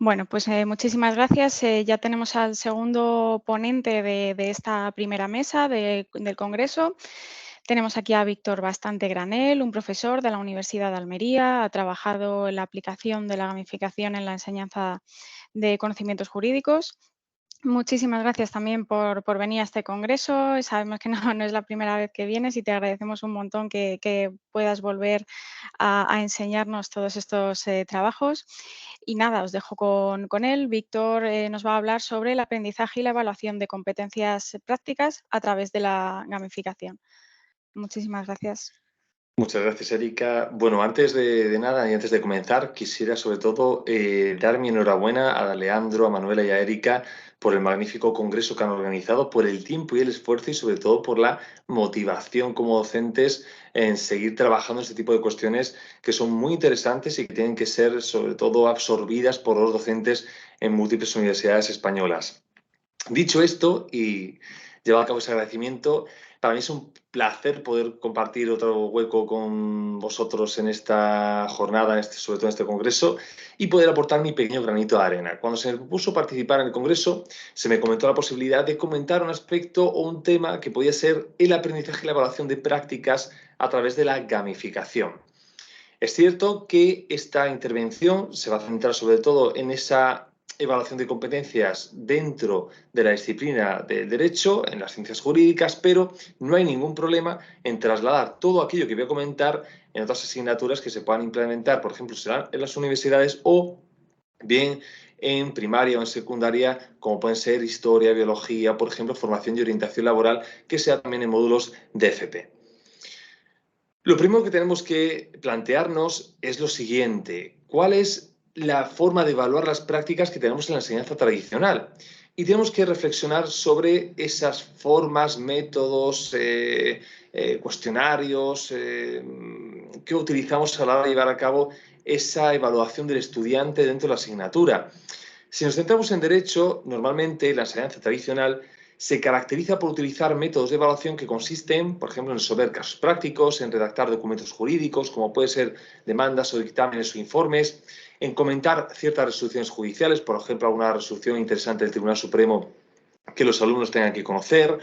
Bueno, pues muchísimas gracias. Ya tenemos al segundo ponente de esta primera mesa del Congreso. Tenemos aquí a Víctor Bastante Granel, un profesor de la Universidad de Almería. Ha trabajado en la aplicación de la gamificación en la enseñanza de conocimientos jurídicos. Muchísimas gracias también por venir a este congreso. Sabemos que no es la primera vez que vienes y te agradecemos un montón que puedas volver a enseñarnos todos estos trabajos. Y nada, os dejo con él. Víctor nos va a hablar sobre el aprendizaje y la evaluación de competencias prácticas a través de la gamificación. Muchísimas gracias. Muchas gracias, Erika. Bueno, antes de nada y antes de comenzar, quisiera sobre todo dar mi enhorabuena a Leandro, a Manuela y a Erika por el magnífico congreso que han organizado, por el tiempo y el esfuerzo y sobre todo por la motivación como docentes en seguir trabajando en este tipo de cuestiones que son muy interesantes y que tienen que ser sobre todo absorbidas por los docentes en múltiples universidades españolas. Dicho esto y llevado a cabo ese agradecimiento, para mí es un placer poder compartir otro hueco con vosotros en esta jornada, sobre todo en este congreso, y poder aportar mi pequeño granito de arena. Cuando se me propuso participar en el congreso, se me comentó la posibilidad de comentar un aspecto o un tema que podía ser el aprendizaje y la evaluación de prácticas a través de la gamificación. Es cierto que esta intervención se va a centrar sobre todo en esa evaluación de competencias dentro de la disciplina del derecho, en las ciencias jurídicas, pero no hay ningún problema en trasladar todo aquello que voy a comentar en otras asignaturas que se puedan implementar, por ejemplo, serán en las universidades o bien en primaria o en secundaria, como pueden ser historia, biología, por ejemplo, formación y orientación laboral, que sea también en módulos de FP. Lo primero que tenemos que plantearnos es lo siguiente: ¿cuál es la forma de evaluar las prácticas que tenemos en la enseñanza tradicional? Y tenemos que reflexionar sobre esas formas, métodos, cuestionarios que utilizamos a la hora de llevar a cabo esa evaluación del estudiante dentro de la asignatura. Si nos centramos en derecho, normalmente la enseñanza tradicional se caracteriza por utilizar métodos de evaluación que consisten, por ejemplo, en resolver casos prácticos, en redactar documentos jurídicos, como puede ser demandas o dictámenes o informes, en comentar ciertas resoluciones judiciales, por ejemplo, alguna resolución interesante del Tribunal Supremo que los alumnos tengan que conocer,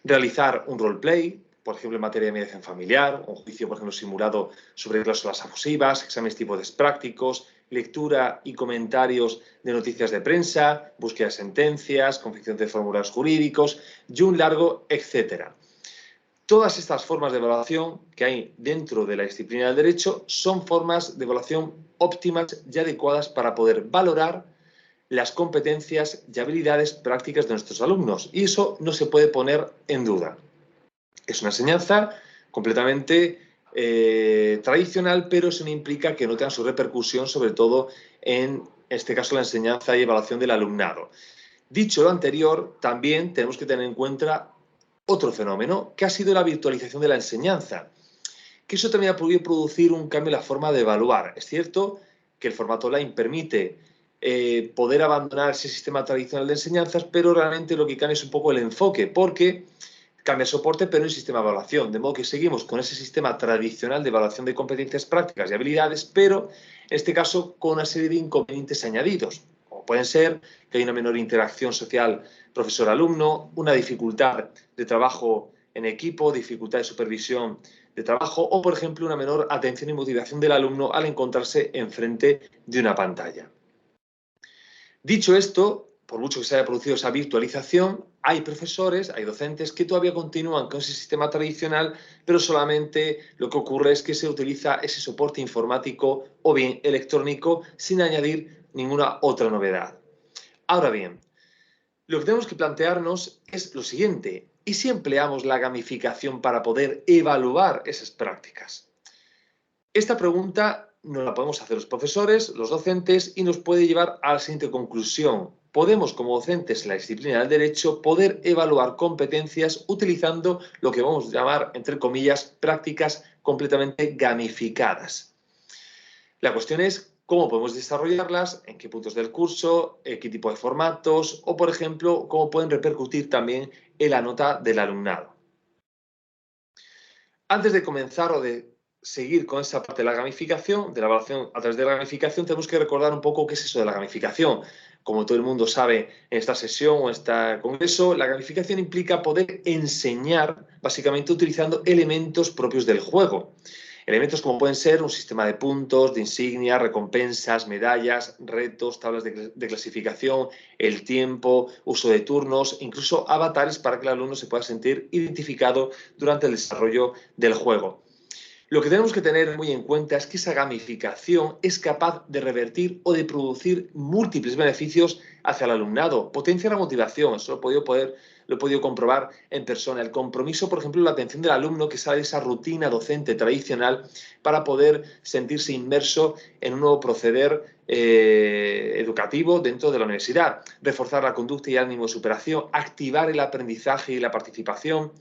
realizar un roleplay, por ejemplo, en materia de mediación familiar, un juicio, por ejemplo, simulado sobre cláusulas abusivas, exámenes tipo test prácticos, lectura y comentarios de noticias de prensa, búsqueda de sentencias, confección de formularios jurídicos y un largo etcétera. Todas estas formas de evaluación que hay dentro de la disciplina del derecho son formas de evaluación óptimas y adecuadas para poder valorar las competencias y habilidades prácticas de nuestros alumnos, y eso no se puede poner en duda. Es una enseñanza completamente tradicional, pero eso no implica que no tenga su repercusión, sobre todo en este caso la enseñanza y evaluación del alumnado. Dicho lo anterior, también tenemos que tener en cuenta otro fenómeno, que ha sido la virtualización de la enseñanza, que eso también ha podido producir un cambio en la forma de evaluar. Es cierto que el formato online permite poder abandonar ese sistema tradicional de enseñanzas, pero realmente lo que cambia es un poco el enfoque, porque cambia el soporte, pero no el sistema de evaluación. De modo que seguimos con ese sistema tradicional de evaluación de competencias prácticas y habilidades, pero en este caso con una serie de inconvenientes añadidos, como pueden ser que hay una menor interacción social profesor-alumno, una dificultad de trabajo en equipo, dificultad de supervisión de trabajo o, por ejemplo, una menor atención y motivación del alumno al encontrarse enfrente de una pantalla. Dicho esto, por mucho que se haya producido esa virtualización, hay profesores, hay docentes que todavía continúan con ese sistema tradicional, pero solamente lo que ocurre es que se utiliza ese soporte informático o bien electrónico sin añadir ninguna otra novedad. Ahora bien, lo que tenemos que plantearnos es lo siguiente: ¿y si empleamos la gamificación para poder evaluar esas prácticas? Esta pregunta nos la podemos hacer los profesores, los docentes, y nos puede llevar a la siguiente conclusión: podemos, como docentes en la disciplina del derecho, poder evaluar competencias utilizando lo que vamos a llamar, entre comillas, prácticas completamente gamificadas. La cuestión es cómo podemos desarrollarlas, en qué puntos del curso, qué tipo de formatos o, por ejemplo, cómo pueden repercutir también en la nota del alumnado. Antes de comenzar o de seguir con esa parte de la gamificación, de la evaluación a través de la gamificación, tenemos que recordar un poco qué es eso de la gamificación. Como todo el mundo sabe en esta sesión o en este congreso, la gamificación implica poder enseñar, básicamente utilizando elementos propios del juego. Elementos como pueden ser un sistema de puntos, de insignias, recompensas, medallas, retos, tablas de clasificación, el tiempo, uso de turnos, incluso avatares para que el alumno se pueda sentir identificado durante el desarrollo del juego. Lo que tenemos que tener muy en cuenta es que esa gamificación es capaz de revertir o de producir múltiples beneficios hacia el alumnado. Potencia la motivación, eso lo he podido comprobar en persona. El compromiso, por ejemplo, la atención del alumno que sale de esa rutina docente tradicional para poder sentirse inmerso en un nuevo proceder educativo dentro de la universidad. Reforzar la conducta y el ánimo de superación, activar el aprendizaje y la participación.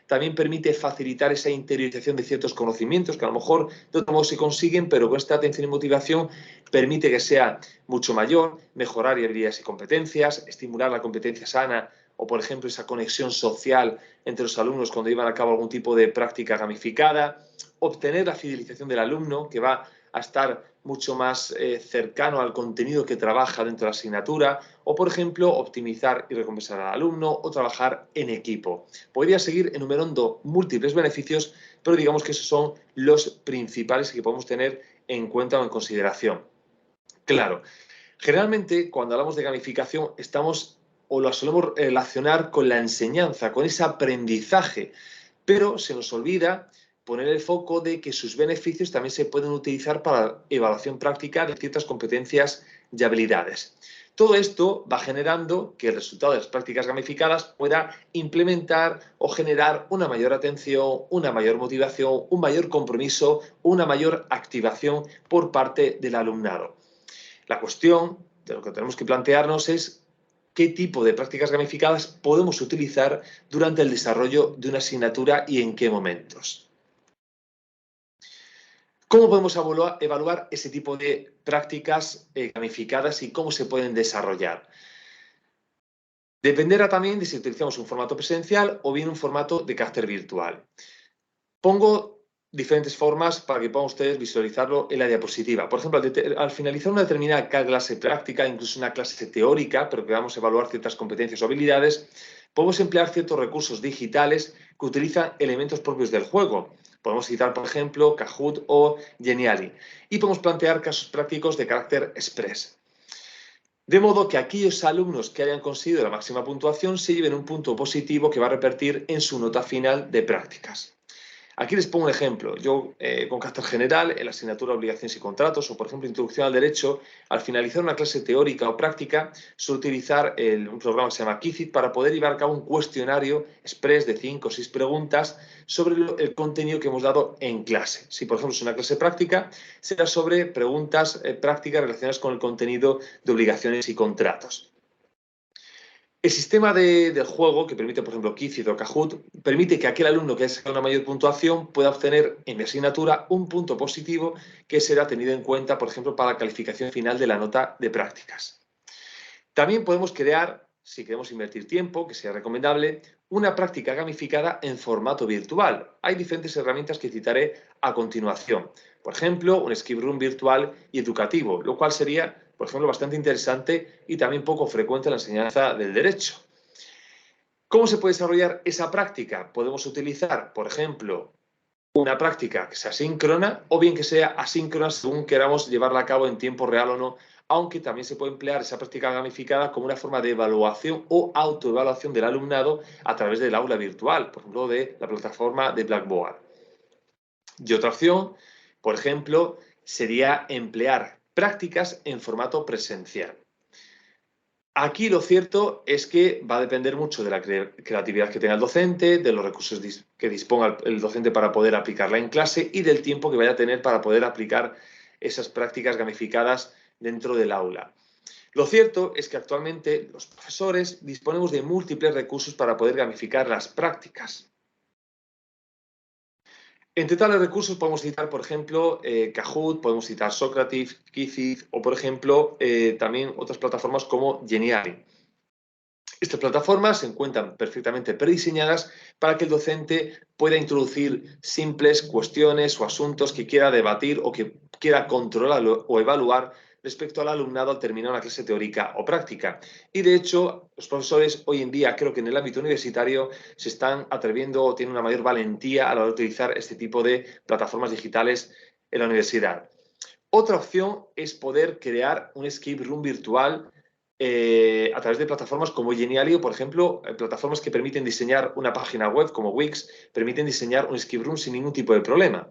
También permite facilitar esa interiorización de ciertos conocimientos que a lo mejor de otro modo se consiguen, pero con esta atención y motivación permite que sea mucho mayor, mejorar habilidades y competencias, estimular la competencia sana o, por ejemplo, esa conexión social entre los alumnos cuando llevan a cabo algún tipo de práctica gamificada, obtener la fidelización del alumno, que va a estar mucho más cercano al contenido que trabaja dentro de la asignatura, o, por ejemplo, optimizar y recompensar al alumno o trabajar en equipo. Podría seguir enumerando múltiples beneficios, pero digamos que esos son los principales que podemos tener en cuenta o en consideración. Claro, generalmente cuando hablamos de gamificación estamos o lo solemos relacionar con la enseñanza, con ese aprendizaje, pero se nos olvida poner el foco de que sus beneficios también se pueden utilizar para evaluación práctica de ciertas competencias y habilidades. Todo esto va generando que el resultado de las prácticas gamificadas pueda implementar o generar una mayor atención, una mayor motivación, un mayor compromiso, una mayor activación por parte del alumnado. La cuestión de lo que tenemos que plantearnos es qué tipo de prácticas gamificadas podemos utilizar durante el desarrollo de una asignatura y en qué momentos. ¿Cómo podemos evaluar ese tipo de prácticas gamificadas y cómo se pueden desarrollar? Dependerá también de si utilizamos un formato presencial o bien un formato de carácter virtual. Pongo diferentes formas para que puedan ustedes visualizarlo en la diapositiva. Por ejemplo, al finalizar una determinada clase práctica, incluso una clase teórica, pero que vamos a evaluar ciertas competencias o habilidades, podemos emplear ciertos recursos digitales que utilizan elementos propios del juego. Podemos citar, por ejemplo, Kahoot o Geniali. Y podemos plantear casos prácticos de carácter express. De modo que aquellos alumnos que hayan conseguido la máxima puntuación se lleven un punto positivo que va a repertir en su nota final de prácticas. Aquí les pongo un ejemplo. Yo, con carácter general, en la asignatura Obligaciones y Contratos o, por ejemplo, Introducción al Derecho, al finalizar una clase teórica o práctica, suelo utilizar un programa que se llama Quizlet para poder llevar a cabo un cuestionario express de 5 o 6 preguntas sobre el contenido que hemos dado en clase. Si, por ejemplo, es una clase práctica, será sobre preguntas prácticas relacionadas con el contenido de Obligaciones y Contratos. El sistema del juego, que permite, por ejemplo, Quizlet o Kahoot, permite que aquel alumno que haya sacado una mayor puntuación pueda obtener en mi asignatura un punto positivo que será tenido en cuenta, por ejemplo, para la calificación final de la nota de prácticas. También podemos crear, si queremos invertir tiempo, que sea recomendable, una práctica gamificada en formato virtual. Hay diferentes herramientas que citaré a continuación. Por ejemplo, un escape room virtual y educativo, lo cual sería, por ejemplo, bastante interesante y también poco frecuente en la enseñanza del derecho. ¿Cómo se puede desarrollar esa práctica? Podemos utilizar, por ejemplo, una práctica que sea síncrona o bien que sea asíncrona según queramos llevarla a cabo en tiempo real o no, aunque también se puede emplear esa práctica gamificada como una forma de evaluación o autoevaluación del alumnado a través del aula virtual, por ejemplo, de la plataforma de Blackboard. Y otra opción, por ejemplo, sería emplear prácticas en formato presencial. Aquí lo cierto es que va a depender mucho de la creatividad que tenga el docente, de los recursos que disponga el docente para poder aplicarla en clase y del tiempo que vaya a tener para poder aplicar esas prácticas gamificadas dentro del aula. Lo cierto es que actualmente los profesores disponemos de múltiples recursos para poder gamificar las prácticas. Entre tales recursos podemos citar, por ejemplo, Kahoot, podemos citar Socrative, Quizlet o, por ejemplo, también otras plataformas como Geniali. Estas plataformas se encuentran perfectamente prediseñadas para que el docente pueda introducir simples cuestiones o asuntos que quiera debatir o que quiera controlar o evaluar respecto al alumnado al terminar una clase teórica o práctica. Y de hecho, los profesores hoy en día, creo que en el ámbito universitario, se están atreviendo o tienen una mayor valentía a la hora de utilizar este tipo de plataformas digitales en la universidad. Otra opción es poder crear un escape room virtual a través de plataformas como Genialio, por ejemplo, plataformas que permiten diseñar una página web como Wix, permiten diseñar un escape room sin ningún tipo de problema.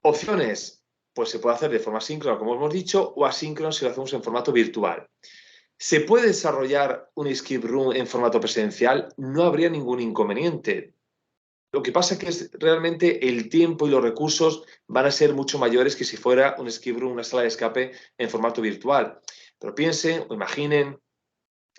Opciones, pues se puede hacer de forma síncrona, como hemos dicho, o asíncrona si lo hacemos en formato virtual. ¿Se puede desarrollar un escape room en formato presencial? No habría ningún inconveniente. Lo que pasa es que realmente el tiempo y los recursos van a ser mucho mayores que si fuera un escape room, una sala de escape en formato virtual. Pero piensen o imaginen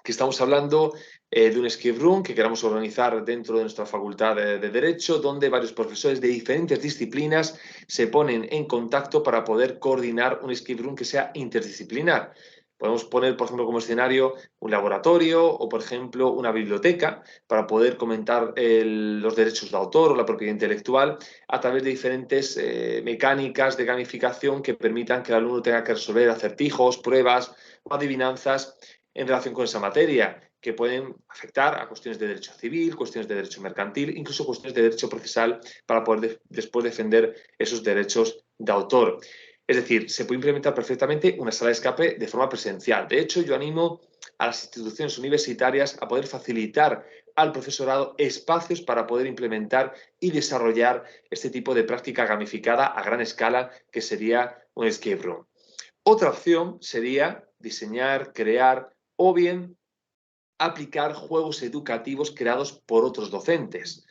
que estamos hablando de un escape room que queramos organizar dentro de nuestra facultad de Derecho, donde varios profesores de diferentes disciplinas se ponen en contacto para poder coordinar un escape room que sea interdisciplinar. Podemos poner, por ejemplo, como escenario un laboratorio o, por ejemplo, una biblioteca para poder comentar los derechos de autor o la propiedad intelectual a través de diferentes mecánicas de gamificación que permitan que el alumno tenga que resolver acertijos, pruebas o adivinanzas en relación con esa materia, que pueden afectar a cuestiones de derecho civil, cuestiones de derecho mercantil, incluso cuestiones de derecho procesal para poder después defender esos derechos de autor. Es decir, se puede implementar perfectamente una sala de escape de forma presencial. De hecho, yo animo a las instituciones universitarias a poder facilitar al profesorado espacios para poder implementar y desarrollar este tipo de práctica gamificada a gran escala, que sería un escape room. Otra opción sería diseñar, crear o bien aplicar juegos educativos creados por otros docentes.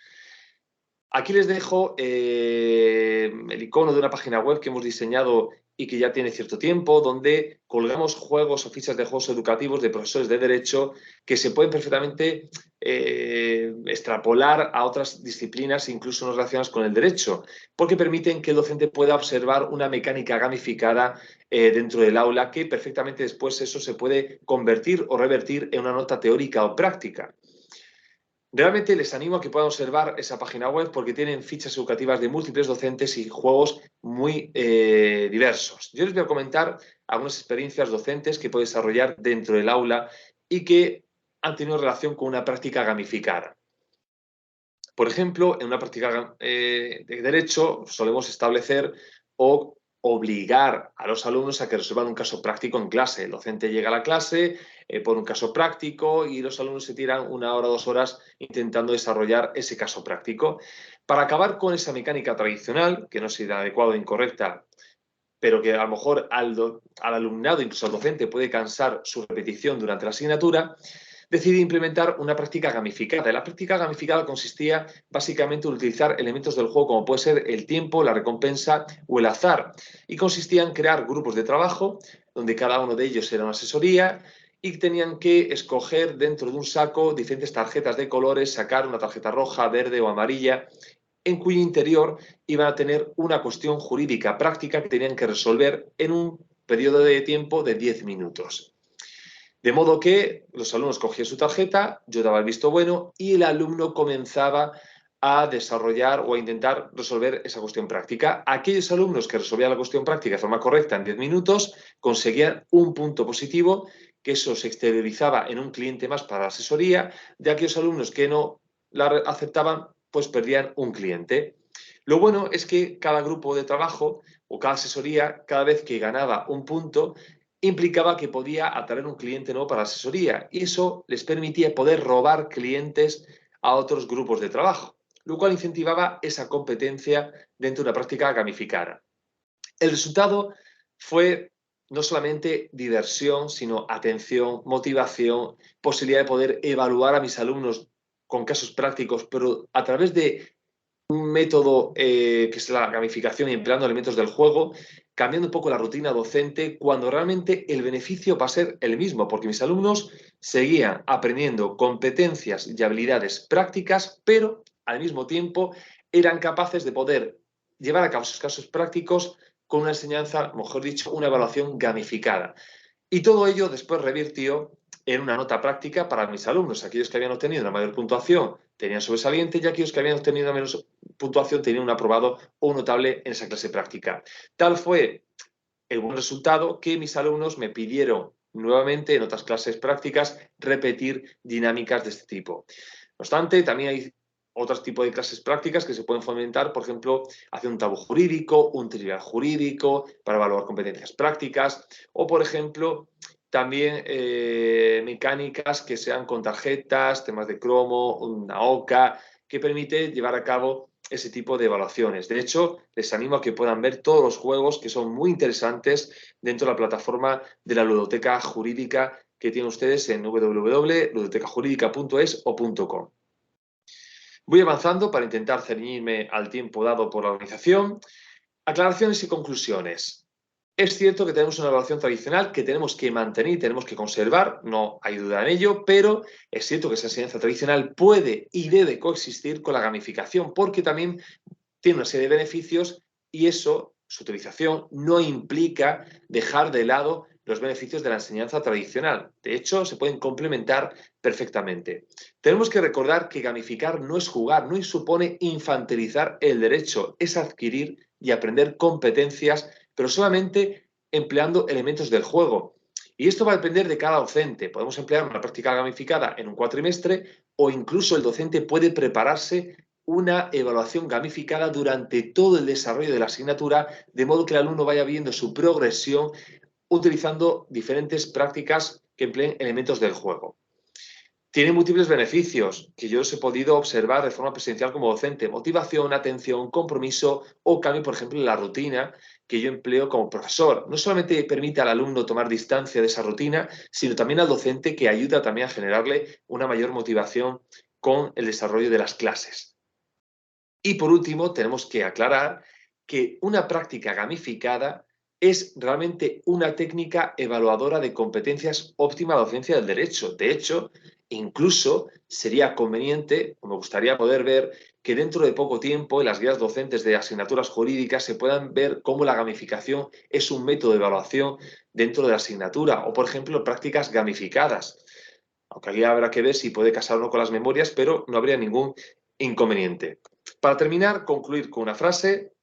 Aquí les dejo el icono de una página web que hemos diseñado y que ya tiene cierto tiempo, donde colgamos juegos o fichas de juegos educativos de profesores de Derecho que se pueden perfectamente extrapolar a otras disciplinas, incluso no relacionadas con el Derecho, porque permiten que el docente pueda observar una mecánica gamificada dentro del aula que perfectamente después eso se puede convertir o revertir en una nota teórica o práctica. Realmente les animo a que puedan observar esa página web porque tienen fichas educativas de múltiples docentes y juegos muy diversos. Yo les voy a comentar algunas experiencias docentes que puedo desarrollar dentro del aula y que han tenido relación con una práctica gamificada. Por ejemplo, en una práctica de derecho solemos establecer o obligar a los alumnos a que resuelvan un caso práctico en clase. El docente llega a la clase, pone un caso práctico y los alumnos se tiran 1 hora, 2 horas intentando desarrollar ese caso práctico. Para acabar con esa mecánica tradicional, que no es adecuada o incorrecta, pero que a lo mejor al alumnado, incluso al docente, puede cansar su repetición durante la asignatura, decidí implementar una práctica gamificada. La práctica gamificada consistía básicamente en utilizar elementos del juego como puede ser el tiempo, la recompensa o el azar. Y consistía en crear grupos de trabajo donde cada uno de ellos era una asesoría y tenían que escoger dentro de un saco diferentes tarjetas de colores, sacar una tarjeta roja, verde o amarilla, en cuyo interior iban a tener una cuestión jurídica práctica que tenían que resolver en un periodo de tiempo de 10 minutos. De modo que los alumnos cogían su tarjeta, yo daba el visto bueno y el alumno comenzaba a desarrollar o a intentar resolver esa cuestión práctica. Aquellos alumnos que resolvían la cuestión práctica de forma correcta en 10 minutos conseguían un punto positivo, que eso se exteriorizaba en un cliente más para la asesoría, de aquellos alumnos que no la aceptaban, pues perdían un cliente. Lo bueno es que cada grupo de trabajo o cada asesoría, cada vez que ganaba un punto, implicaba que podía atraer un cliente nuevo para la asesoría y eso les permitía poder robar clientes a otros grupos de trabajo, lo cual incentivaba esa competencia dentro de una práctica gamificada. El resultado fue no solamente diversión, sino atención, motivación, posibilidad de poder evaluar a mis alumnos con casos prácticos, pero a través de un método que es la gamificación y empleando elementos del juego, cambiando un poco la rutina docente, cuando realmente el beneficio va a ser el mismo, porque mis alumnos seguían aprendiendo competencias y habilidades prácticas, pero al mismo tiempo eran capaces de poder llevar a cabo sus casos prácticos con una enseñanza, mejor dicho, una evaluación gamificada. Y todo ello después revirtió en una nota práctica para mis alumnos. Aquellos que habían obtenido una mayor puntuación tenían sobresaliente y aquellos que habían obtenido una menos puntuación tenían un aprobado o un notable en esa clase práctica. Tal fue el buen resultado que mis alumnos me pidieron nuevamente en otras clases prácticas repetir dinámicas de este tipo. No obstante, también hay otros tipos de clases prácticas que se pueden fomentar, por ejemplo, hacer un tabú jurídico, un trivial jurídico para evaluar competencias prácticas o, por ejemplo, también mecánicas que sean con tarjetas, temas de cromo, una OCA, que permite llevar a cabo ese tipo de evaluaciones. De hecho, les animo a que puedan ver todos los juegos que son muy interesantes dentro de la plataforma de la ludoteca jurídica que tienen ustedes en www.ludotecajuridica.es o .com. Voy avanzando para intentar ceñirme al tiempo dado por la organización. Aclaraciones y conclusiones. Es cierto que tenemos una evaluación tradicional que tenemos que mantener y tenemos que conservar, no hay duda en ello, pero es cierto que esa enseñanza tradicional puede y debe coexistir con la gamificación porque también tiene una serie de beneficios y eso, su utilización, no implica dejar de lado los beneficios de la enseñanza tradicional. De hecho, se pueden complementar perfectamente. Tenemos que recordar que gamificar no es jugar, no supone infantilizar el derecho, es adquirir y aprender competencias, pero solamente empleando elementos del juego. Y esto va a depender de cada docente. Podemos emplear una práctica gamificada en un cuatrimestre o incluso el docente puede prepararse una evaluación gamificada durante todo el desarrollo de la asignatura, de modo que el alumno vaya viendo su progresión utilizando diferentes prácticas que empleen elementos del juego. Tiene múltiples beneficios que yo os he podido observar de forma presencial como docente. Motivación, atención, compromiso o cambio, por ejemplo, en la rutina que yo empleo como profesor. No solamente permite al alumno tomar distancia de esa rutina, sino también al docente que ayuda también a generarle una mayor motivación con el desarrollo de las clases. Y por último, tenemos que aclarar que una práctica gamificada es realmente una técnica evaluadora de competencias óptima a la docencia del derecho. De hecho, incluso sería conveniente, o me gustaría poder ver, que dentro de poco tiempo en las guías docentes de asignaturas jurídicas se puedan ver cómo la gamificación es un método de evaluación dentro de la asignatura o, por ejemplo, prácticas gamificadas. Aunque aquí habrá que ver si puede casar o no con las memorias, pero no habría ningún inconveniente. Para terminar, concluir con una frase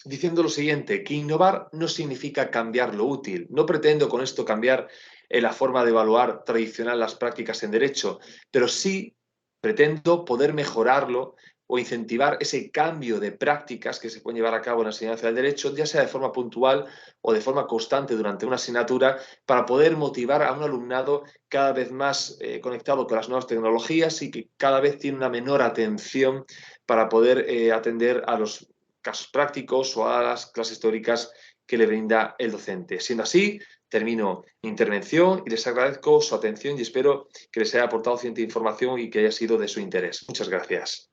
diciendo lo siguiente, que innovar no significa cambiar lo útil. No pretendo con esto cambiar la forma de evaluar tradicional las prácticas en derecho, pero sí pretendo poder mejorarlo o incentivar ese cambio de prácticas que se pueden llevar a cabo en la enseñanza del derecho, ya sea de forma puntual o de forma constante durante una asignatura, para poder motivar a un alumnado cada vez más conectado con las nuevas tecnologías y que cada vez tiene una menor atención para poder atender a los casos prácticos o a las clases teóricas que le brinda el docente. Siendo así, termino mi intervención y les agradezco su atención y espero que les haya aportado suficiente información y que haya sido de su interés. Muchas gracias.